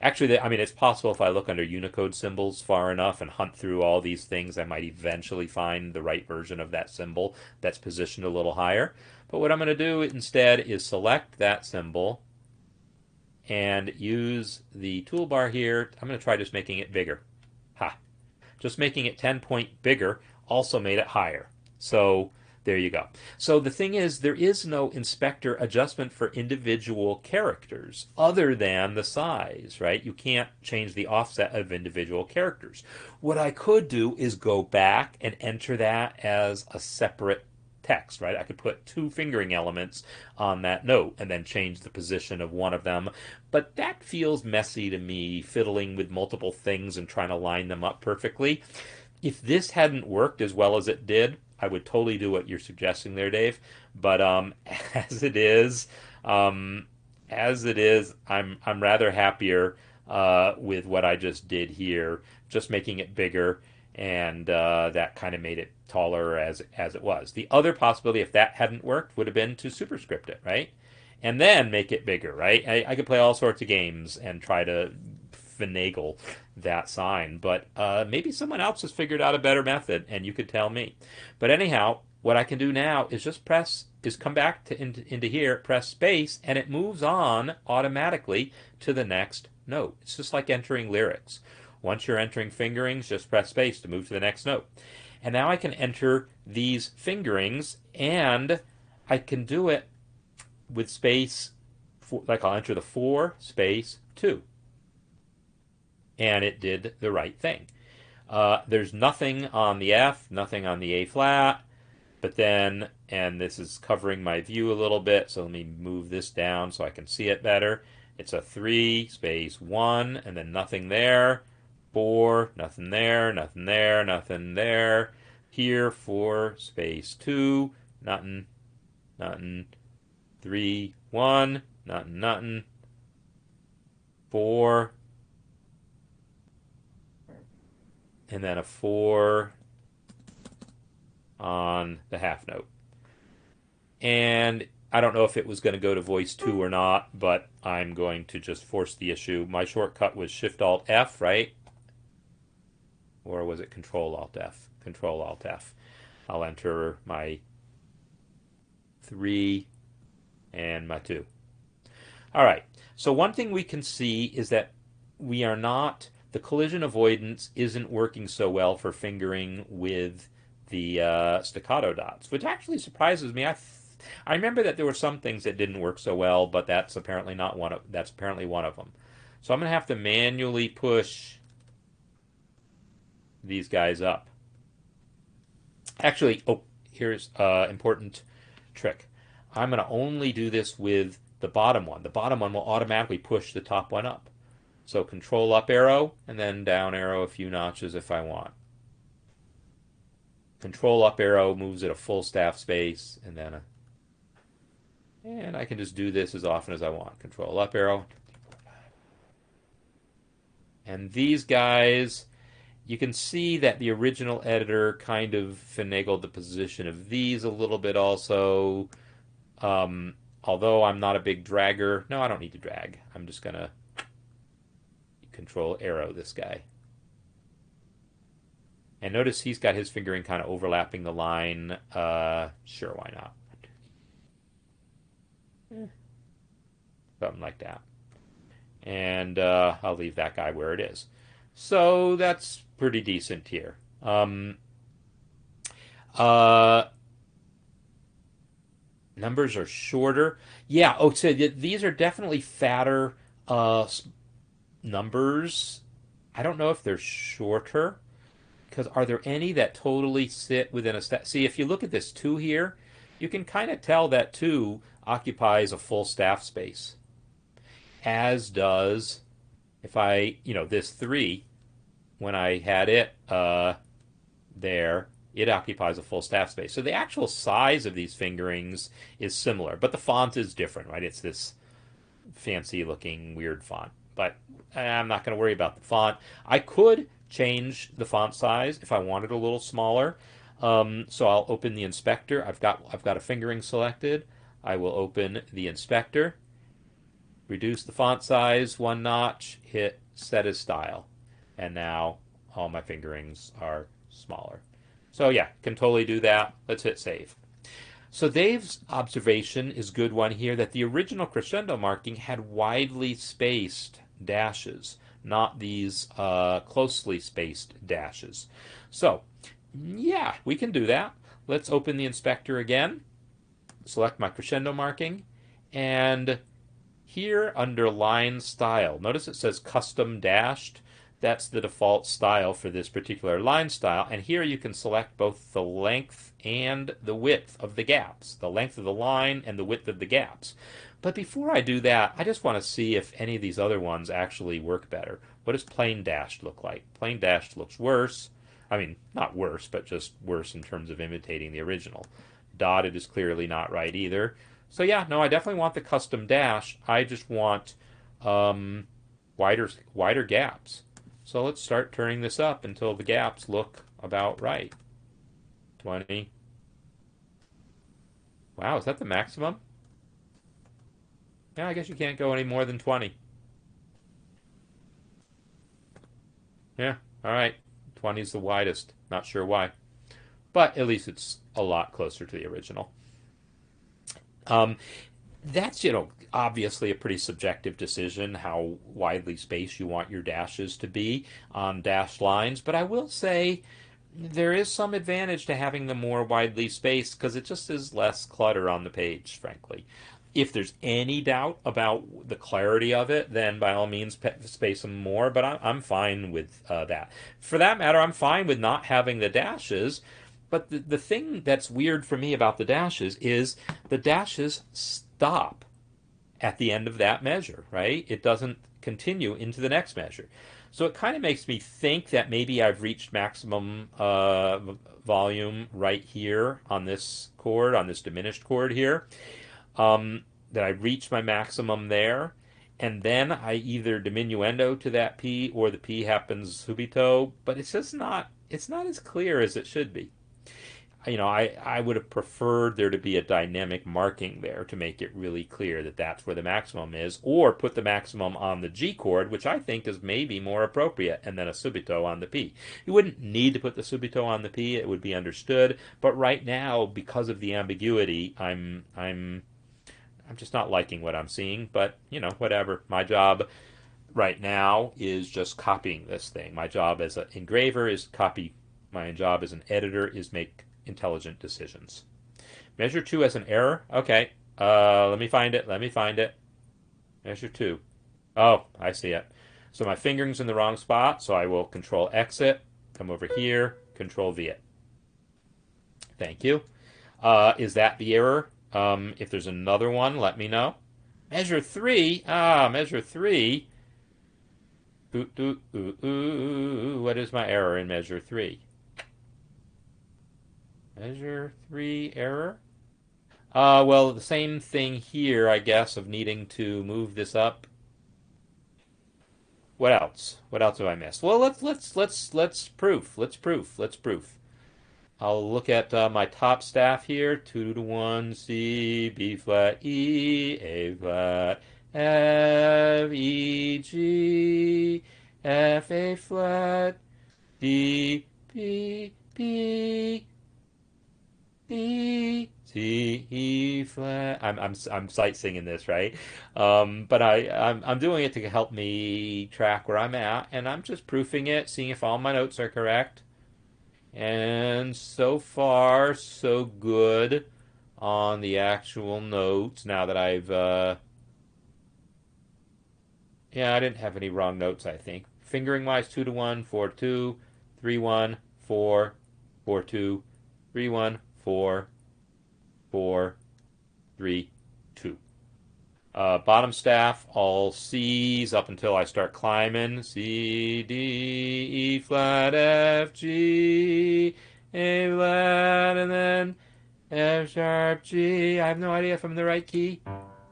S1: Actually, it's possible if I look under Unicode symbols far enough and hunt through all these things, I might eventually find the right version of that symbol that's positioned a little higher. But what I'm going to do instead is select that symbol and use the toolbar here. I'm going to try just making it bigger. Just making it 10 point bigger also made it higher. So there you go. So the thing is, there is no inspector adjustment for individual characters other than the size, right? You can't change the offset of individual characters. What I could do is go back and enter that as a separate text, right? I could put two fingering elements on that note and then change the position of one of them. But that feels messy to me, fiddling with multiple things and trying to line them up perfectly. If this hadn't worked as well as it did, I would totally do what you're suggesting there, Dave. But as it is, um, I'm rather happier with what I just did here, just making it bigger, and that kind of made it taller as it was. The other possibility, if that hadn't worked, would have been to superscript it, right? And then make it bigger, right? I could play all sorts of games and try to finagle that sign, but maybe someone else has figured out a better method, and you could tell me. But anyhow, what I can do now is just come back into here, press space, and it moves on automatically to the next note. It's just like entering lyrics. Once you're entering fingerings, just press space to move to the next note. And now I can enter these fingerings, and I can do it with space, like I'll enter the 4 space 2. And it did the right thing. There's nothing on the F, nothing on the A flat, but then, and this is covering my view a little bit, so let me move this down so I can see it better. It's a 3 space 1, and then nothing there. 4, nothing there, nothing there, nothing there. Here, 4 space 2, nothing, nothing. 3, 1, nothing, nothing. 4, and then a 4 on the half note. And I don't know if it was going to go to voice 2 or not, but I'm going to just force the issue. My shortcut was Shift-Alt-F, right? Or was it Control-Alt-F? Control-Alt-F. I'll enter my 3 and my 2. All right. So one thing we can see is that the collision avoidance isn't working so well for fingering with the staccato dots, which actually surprises me. I remember that there were some things that didn't work so well, but that's apparently one of them. So I'm going to have to manually push these guys up. Actually, here's an important trick. I'm going to only do this with the bottom one. The bottom one will automatically push the top one up. So Control up arrow and then down arrow a few notches if I want. Control up arrow moves it a full staff space, and I can just do this as often as I want. Control up arrow. And these guys, you can see that the original editor kind of finagled the position of these a little bit also. Although I'm not a big dragger. No, I don't need to drag. I'm just going to Control arrow this guy. And notice he's got his fingering kind of overlapping the line. Sure, why not? Something like that. And I'll leave that guy where it is. So that's pretty decent here. Numbers are shorter. Yeah, so these are definitely fatter numbers. I don't know if they're shorter. Because are there any that totally sit within a staff? See, if you look at this 2 here, you can kind of tell that 2 occupies a full staff space. As does, if this 3, when I had it there, it occupies a full staff space. So the actual size of these fingerings is similar, but the font is different, right? It's this fancy looking weird font. But I'm not going to worry about the font. I could change the font size if I wanted a little smaller. So I'll open the inspector. I've got a fingering selected. I will open the inspector, reduce the font size 1 notch, hit set as style, and now all my fingerings are smaller. So yeah, can totally do that. Let's hit save. So Dave's observation is a good one here, that the original crescendo marking had widely spaced dashes, not these closely spaced dashes. So yeah, we can do that. Let's open the inspector again, select my crescendo marking, and here under line style, notice it says custom dashed. That's the default style for this particular line style. And here you can select both the length and the width of the gaps, the length of the line and the width of the gaps. But before I do that, I just want to see if any of these other ones actually work better. What does plain dashed look like? Plain dashed looks worse. I mean, not worse, but just worse in terms of imitating the original. Dotted is clearly not right either. So yeah, no, I definitely want the custom dash. I just want um, wider gaps. So let's start turning this up until the gaps look about right. 20. Wow, is that the maximum? Yeah, I guess you can't go any more than 20. Yeah, all right. 20 is the widest. Not sure why. But at least it's a lot closer to the original. Um, that's, obviously a pretty subjective decision how widely spaced you want your dashes to be on dashed lines. But I will say there is some advantage to having them more widely spaced because it just is less clutter on the page, frankly. If there's any doubt about the clarity of it, then by all means space them more. But I'm fine with that. For that matter, I'm fine with not having the dashes. But the thing that's weird for me about the dashes is the dashes stop at the end of that measure, right? It doesn't continue into the next measure. So it kind of makes me think that maybe I've reached maximum volume right here on this chord, on this diminished chord here. That I reached my maximum there, and then I either diminuendo to that P or the P happens subito, but it's not as clear as it should be. I would have preferred there to be a dynamic marking there to make it really clear that that's where the maximum is, or put the maximum on the G chord, which I think is maybe more appropriate, and then a subito on the P. You wouldn't need to put the subito on the P; it would be understood. But right now, because of the ambiguity, I'm just not liking what I'm seeing. But whatever. My job right now is just copying this thing. My job as an engraver is copy. My job as an editor is make intelligent decisions. Measure 2 as an error? Okay. Let me find it. Let me find it. Measure 2. Oh, I see it. So my fingering's in the wrong spot, so I will control exit, come over here, control V it. Thank you. Is that the error? If there's another one, let me know. Measure 3? Measure 3. Ooh, ooh, ooh, ooh. What is my error in measure 3? Measure 3 error? Well, the same thing here, I guess, of needing to move this up. What else? What else have I missed? Well, let's proof. Let's proof. Let's proof. I'll look at my top staff here: 2 to 1, C, B flat, E, A flat, F, E, G, F, A flat, D, B, B, B, C, E flat. I'm sight singing this, right? But I'm doing it to help me track where I'm at, and I'm just proofing it, seeing if all my notes are correct. And so far, so good on the actual notes. Now that yeah, I didn't have any wrong notes, I think. Fingering wise, 2 to 1, 4 2, 3 1, 4, 4 2, 3 1, 4, 4, 3 2. Bottom staff, all C's up until I start climbing. C, D, E flat, F, G, A flat, and then F sharp, G. I have no idea if I'm in the right key.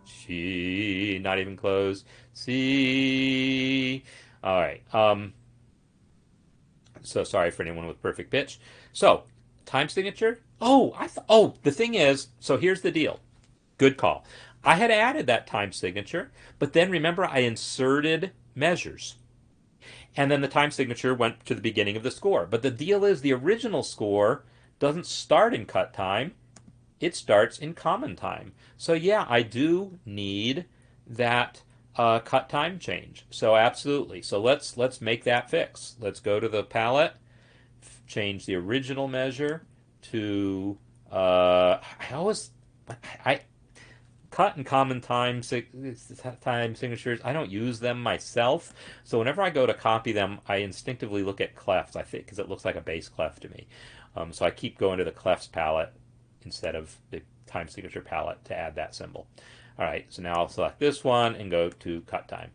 S1: G, not even close. C. All right. So sorry for anyone with perfect pitch. So time signature. Oh, the thing is, so here's the deal. Good call. I had added that time signature, but then remember I inserted measures. And then the time signature went to the beginning of the score. But the deal is the original score doesn't start in cut time, it starts in common time. So yeah, I do need that cut time change. So absolutely. So let's make that fix. Let's go to the palette, change the original measure to I always I cut and common time signatures, I don't use them myself. So whenever I go to copy them, I instinctively look at clefs, I think, because it looks like a bass clef to me. So I keep going to the clefs palette instead of the time signature palette to add that symbol. All right, so now I'll select this one and go to cut time.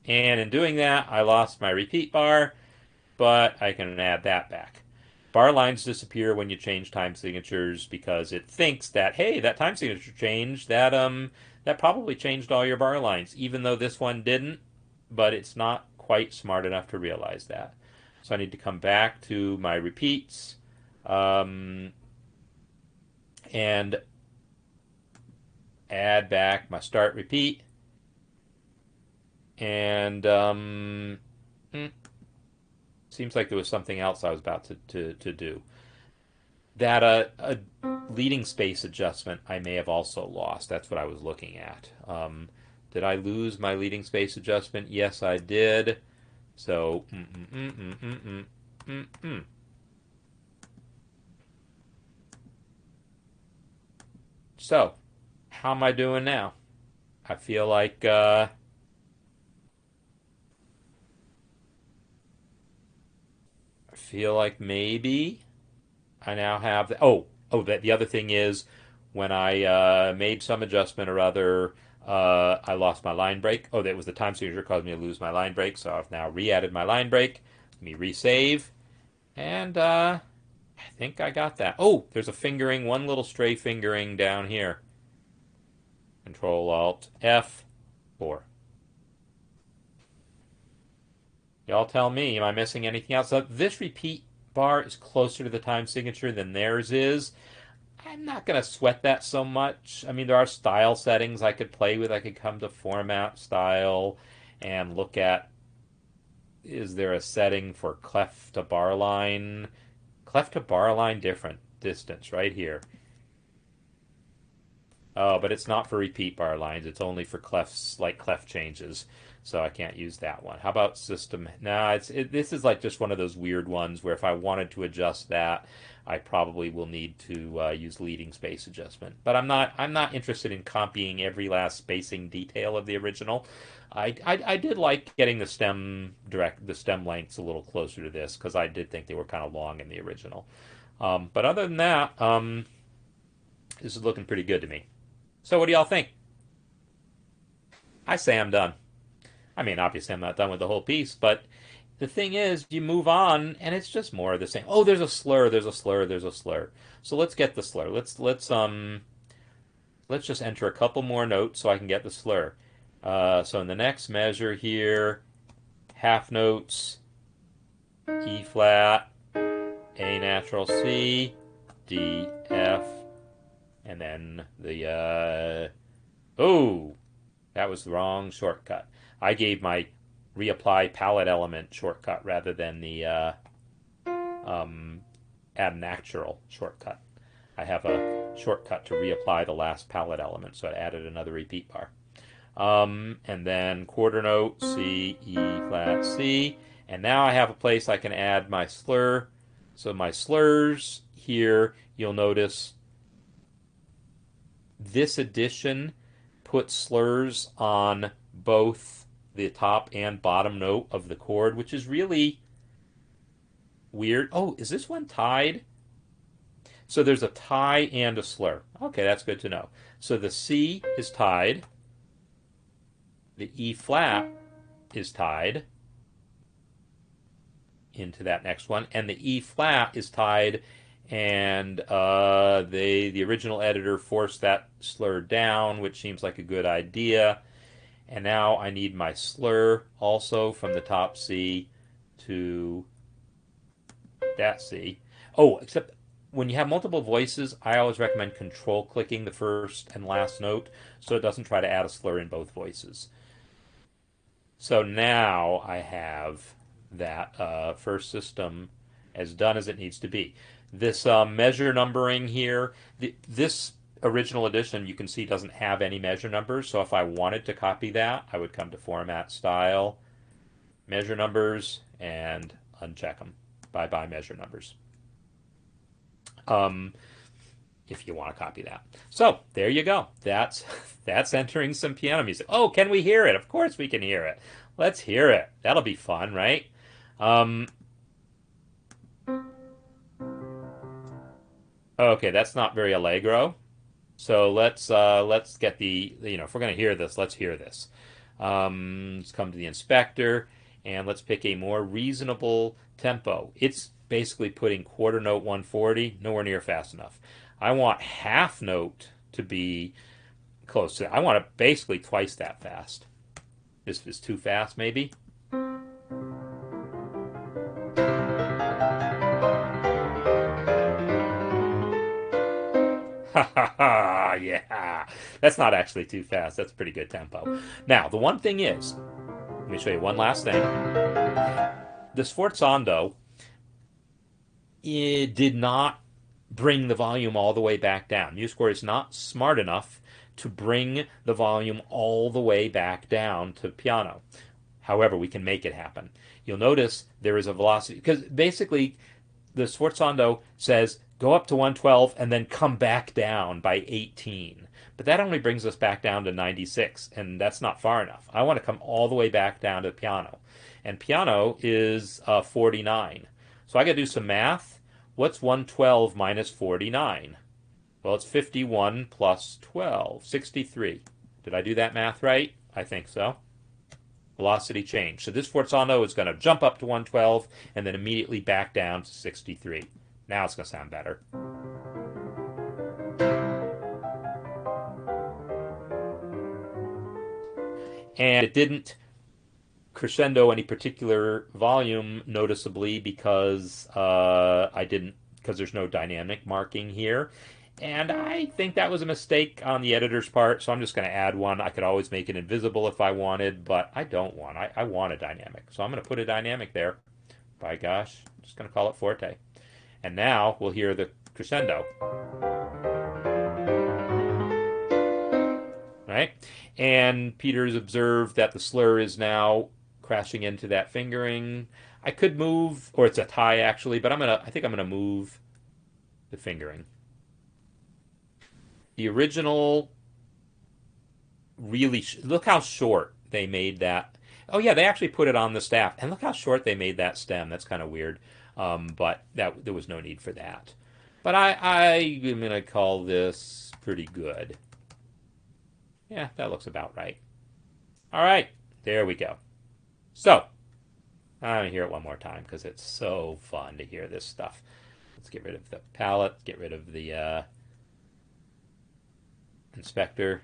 S1: And in doing that, I lost my repeat bar, but I can add that back. Bar lines disappear when you change time signatures because it thinks that, hey, that time signature changed, that probably changed all your bar lines, even though this one didn't, but it's not quite smart enough to realize that. So I need to come back to my repeats and add back my start repeat. And seems like there was something else I was about to do. That a leading space adjustment I may have also lost. That's what I was looking at. Did I lose my leading space adjustment? Yes, I did. So, So, how am I doing now? I feel like maybe I now have the other thing is when I made some adjustment or other, I lost my line break. Oh, that was the time signature caused me to lose my line break. So I've now re-added my line break. Let me resave, and I think I got that. Oh, there's a fingering, one little stray fingering down here. Control Alt F4. Y'all tell me, am I missing anything else? So this repeat bar is closer to the time signature than theirs is. I'm not going to sweat that so much. I mean, there are style settings I could play with. I could come to format style and look at, is there a setting for clef to bar line? Clef to bar line different distance right here. Oh, but it's not for repeat bar lines. It's only for clefs, like clef changes. So I can't use that one. How about system? Nah, this is like just one of those weird ones where if I wanted to adjust that, I probably will need to use leading space adjustment. But I'm not interested in copying every last spacing detail of the original. I did like getting the stem lengths a little closer to this because I did think they were kind of long in the original. But other than that, this is looking pretty good to me. So what do y'all think? I say I'm done. I mean, obviously I'm not done with the whole piece, but the thing is, you move on and it's just more of the same. Oh, there's a slur, there's a slur, there's a slur. So let's get the slur. Let's just enter a couple more notes so I can get the slur. So in the next measure here, half notes, E flat, A natural C, D, F, and then the oh, that was the wrong shortcut. I gave my reapply palette element shortcut rather than the add natural shortcut. I have a shortcut to reapply the last palette element, so I added another repeat bar. And then quarter note, C, E flat, C. And now I have a place I can add my slur. So my slurs here, you'll notice this edition puts slurs on both the top and bottom note of the chord, which is really weird. Oh, is this one tied? So there's a tie and a slur. Okay, that's good to know. So the C is tied. The E flat is tied into that next one, and the E flat is tied, and the original editor forced that slur down, which seems like a good idea. And now I need my slur also from the top C to that C. Oh, except when you have multiple voices, I always recommend control clicking the first and last note so it doesn't try to add a slur in both voices. So now I have that first system as done as it needs to be. This measure numbering here, this original edition you can see doesn't have any measure numbers, so if I wanted to copy that, I would come to Format, Style, Measure Numbers, and uncheck them. Bye-bye measure numbers. if you want to copy that. So there you go. That's entering some piano music. Oh, can we hear it? Of course we can hear it. Let's hear it. That'll be fun, right? Okay, that's not very allegro. So let's get if we're going to hear this, let's hear this. Let's come to the inspector and let's pick a more reasonable tempo. It's basically putting quarter note 140, nowhere near fast enough. I want half note to be close to that. I want it basically twice that fast. This is too fast, maybe. Yeah, that's not actually too fast. That's pretty good tempo. Now, the one thing is, let me show you one last thing. The sforzando, it did not bring the volume all the way back down. MuseScore is not smart enough to bring the volume all the way back down to piano. However, we can make it happen. You'll notice there is a velocity, because basically the sforzando says go up to 112 and then come back down by 18. But that only brings us back down to 96, and that's not far enough. I want to come all the way back down to piano. And piano is 49. So I got to do some math. What's 112 minus 49? Well, it's 51 plus 12, 63. Did I do that math right? I think so. Velocity change. So this sforzando is going to jump up to 112 and then immediately back down to 63. Now it's going to sound better. And it didn't crescendo any particular volume noticeably because because there's no dynamic marking here. And I think that was a mistake on the editor's part, so I'm just going to add one. I could always make it invisible if I wanted, but I don't want. I want a dynamic. So I'm going to put a dynamic there. By gosh, I'm just going to call it forte. And now we'll hear the crescendo. Right? And Peter's observed that the slur is now crashing into that fingering. I could move, or it's a tie actually, but I think I'm gonna move the fingering. The original really look how short they made that. Oh yeah, they actually put it on the staff, and look how short they made that stem. That's kind of weird, but there was no need for that. But I'm gonna call this pretty good. Yeah, that looks about right. All right, there we go. So, I'm going to hear it one more time because it's so fun to hear this stuff. Let's get rid of the palette, get rid of the inspector,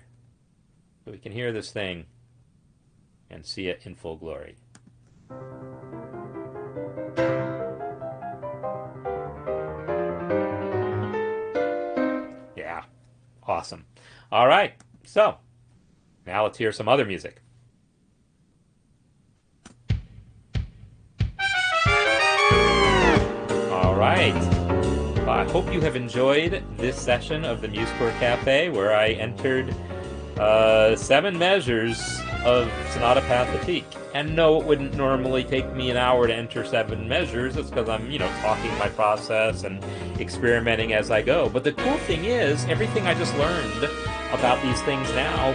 S1: so we can hear this thing and see it in full glory. Yeah, awesome. All right, so now let's hear some other music. All right. Well, I hope you have enjoyed this session of the MuseScore Café, where I entered 7 measures of sonata pathétique. And no, it wouldn't normally take me an hour to enter 7 measures. It's because I'm, talking my process and experimenting as I go. But the cool thing is, everything I just learned about these things now,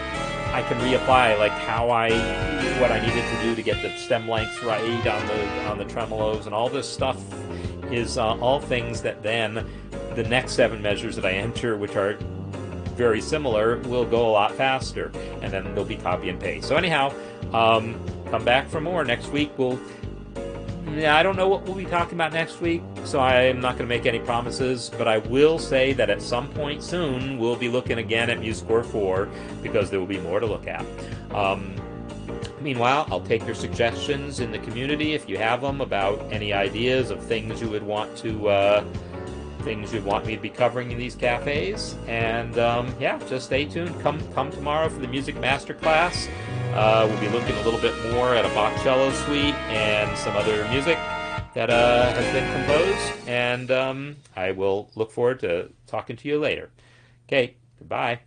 S1: I can reapply, like what I needed to do to get the stem lengths right on the tremolos, and all this stuff is all things that then the next 7 measures that I enter, which are very similar, will go a lot faster, and then they'll be copy and paste. So anyhow, come back for more next week. I don't know what we'll be talking about next week, so I'm not going to make any promises, but I will say that at some point soon we'll be looking again at MuseScore 4, because there will be more to look at. Meanwhile, I'll take your suggestions in the community if you have them about any ideas of things you would want me to be covering in these cafes. And just stay tuned. Come tomorrow for the music masterclass. We'll be looking a little bit more at a Bach cello suite and some other music that has been composed. And I will look forward to talking to you later. Okay, goodbye.